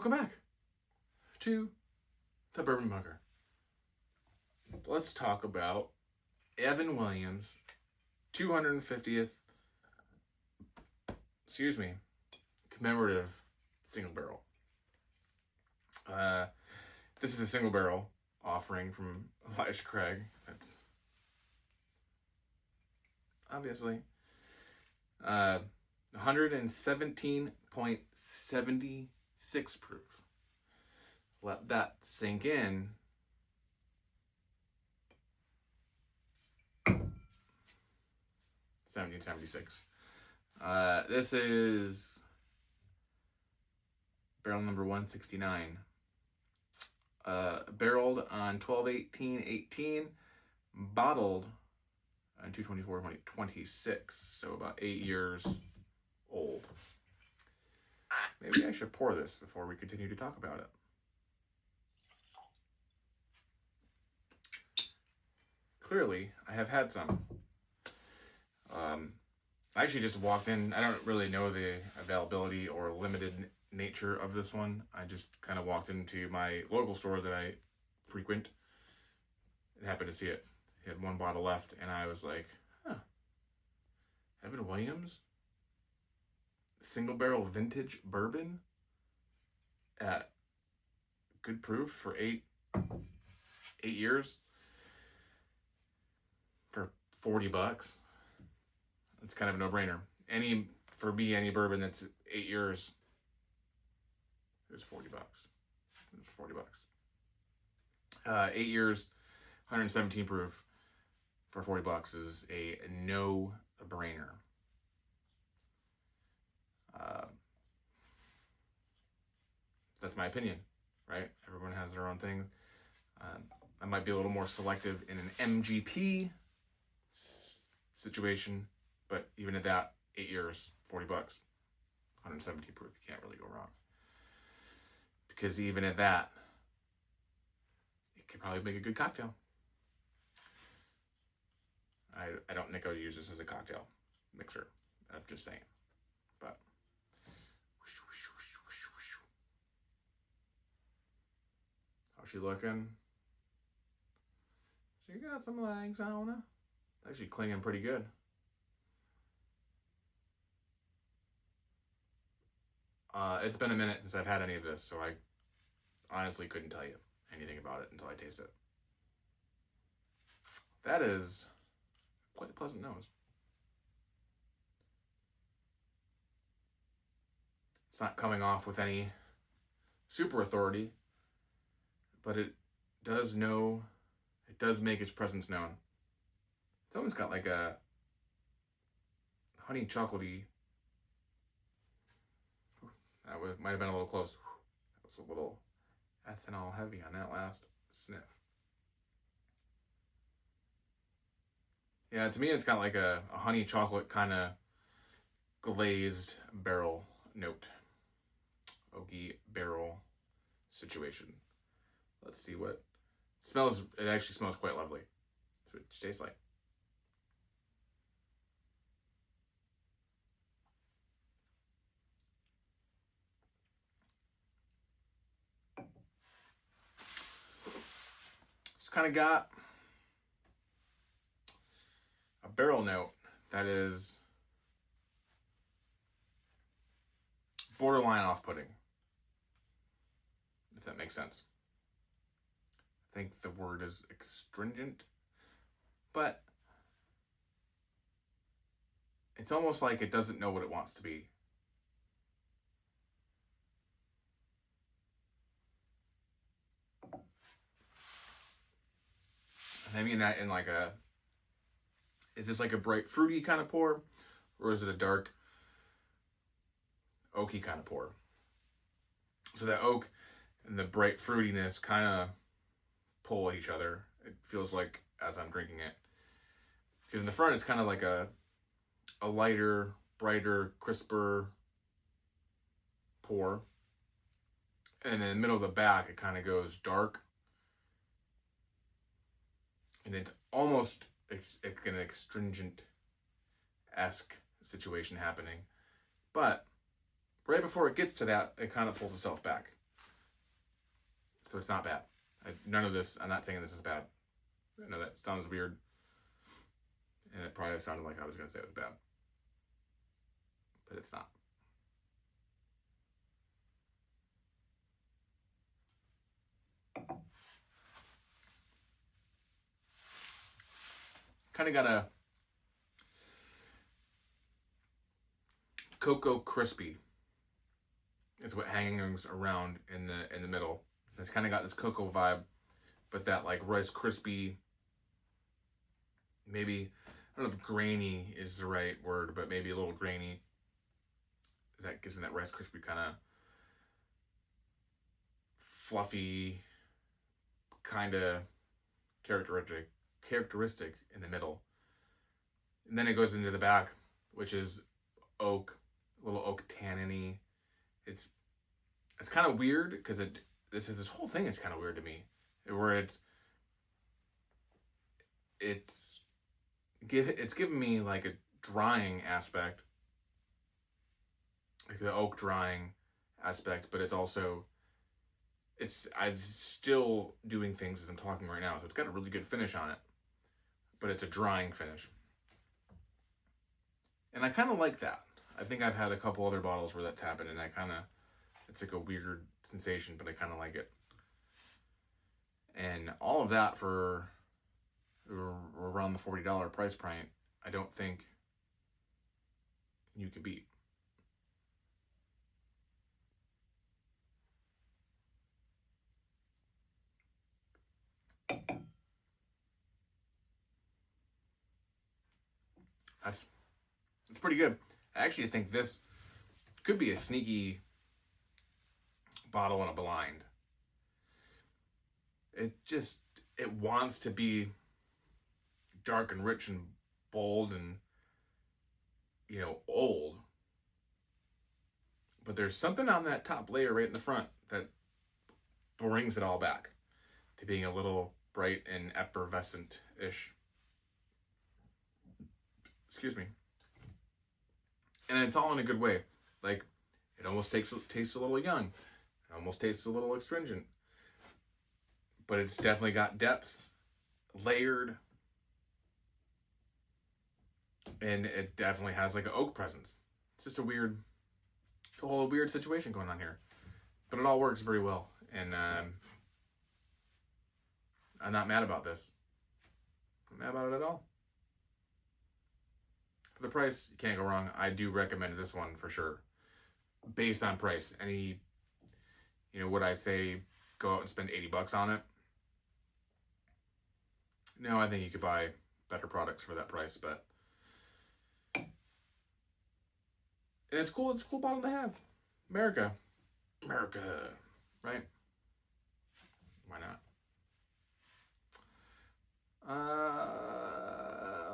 Welcome back to the Bourbon Bunker. Let's talk about Evan Williams' 250th, commemorative single barrel. This is a single barrel offering from Elijah Craig. That's obviously 117.76 proof. Let that sink in. $17.76. This is barrel number 169. Barreled on 12/18/18, bottled on 2/24/26, so about 8 years old. Maybe I should pour this before we continue to talk about it. Clearly, I have had some. I actually just walked in. I don't really know the availability or limited nature of this one. I just kind of walked into my local store that I frequent and happened to see it. He had one bottle left, and I was like, huh. Evan Williams? Single barrel vintage bourbon at good proof for 8 years for $40. It's kind of a no-brainer. For me, any bourbon that's 8 years is $40. It's $40. 8 years, 117 proof for $40 is a no-brainer. That's my opinion, right? Everyone has their own thing. I might be a little more selective in an MGP situation, but even at that, 8 years, $40, 117 proof, you can't really go wrong. Because even at that, it could probably make a good cocktail. I don't think I would use this as a cocktail mixer. I'm just saying. But how's she looking? She got some legs on her. Actually clinging pretty good. It's been a minute since I've had any of this, so I honestly couldn't tell you anything about it until I taste it. That is quite a pleasant nose. It's not coming off with any super authority, but it does make its presence known. It's almost got like a honey chocolatey. Might have been a little close. That was a little ethanol heavy on that last sniff. Yeah, to me it's got like a honey chocolate kind of glazed barrel note. Oaky barrel situation. Let's see what it smells. It actually smells quite lovely. That's what it tastes like. Kind of got a barrel note that is borderline off-putting, if that makes sense. I think the word is astringent, but it's almost like it doesn't know what it wants to be. I mean that in like is this like a bright fruity kind of pour, or is it a dark oaky kind of pour? So the oak and the bright fruitiness kind of pull each other. It feels like as I'm drinking it, because in the front it's kind of like a lighter, brighter, crisper pour, and in the middle of the back it kind of goes dark. And it's almost an astringent-esque situation happening. But right before it gets to that, it kind of pulls itself back. So it's not bad. None of this, I'm not saying this is bad. I know that sounds weird. And it probably sounded like I was going to say it was bad. But it's not. Kind of got a cocoa crispy is what hangs around in the middle. It's kind of got this cocoa vibe, but that like Rice Krispie, maybe, I don't know if grainy is the right word, but maybe a little grainy. That gives me that Rice Krispie kind of fluffy, kind of characteristic in the middle. And then it goes into the back, which is oak, a little oak tannin-y. It's kind of weird because this whole thing is kind of weird to me, where it's giving me like a drying aspect, like the oak drying aspect, but I'm still doing things as I'm talking right now, so it's got a really good finish on it, but it's a drying finish. And I kind of like that. I think I've had a couple other bottles where that's happened, and it's like a weird sensation, but I kind of like it. And all of that for around the $40 price point, I don't think you could beat. It's pretty good. I actually think this could be a sneaky bottle in a blind. It wants to be dark and rich and bold and, old. But there's something on that top layer right in the front that brings it all back to being a little bright and effervescent-ish. Excuse me. And it's all in a good way. Like, it almost tastes a little young. It almost tastes a little astringent. But it's definitely got depth, layered, and it definitely has like an oak presence. It's just a whole weird situation going on here. But it all works very well. And I'm not mad about this. I'm not mad about it at all. For the price, you can't go wrong. I do recommend this one for sure. Based on price. Would I say go out and spend $80 on it? No, I think you could buy better products for that price, but and it's cool. It's a cool bottle to have. America, right? Why not?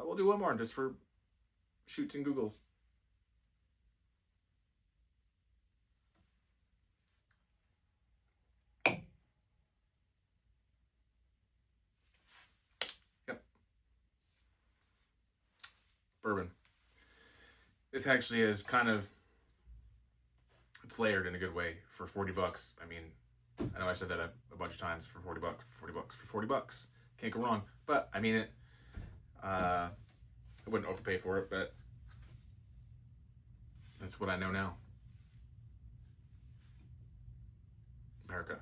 We'll do one more just for shoots and googles. Yep. Bourbon. This actually is it's layered in a good way for $40. I mean, I know I said that a bunch of times for $40, for $40. Can't go wrong. But I mean it. I wouldn't overpay for it, but that's what I know now. America.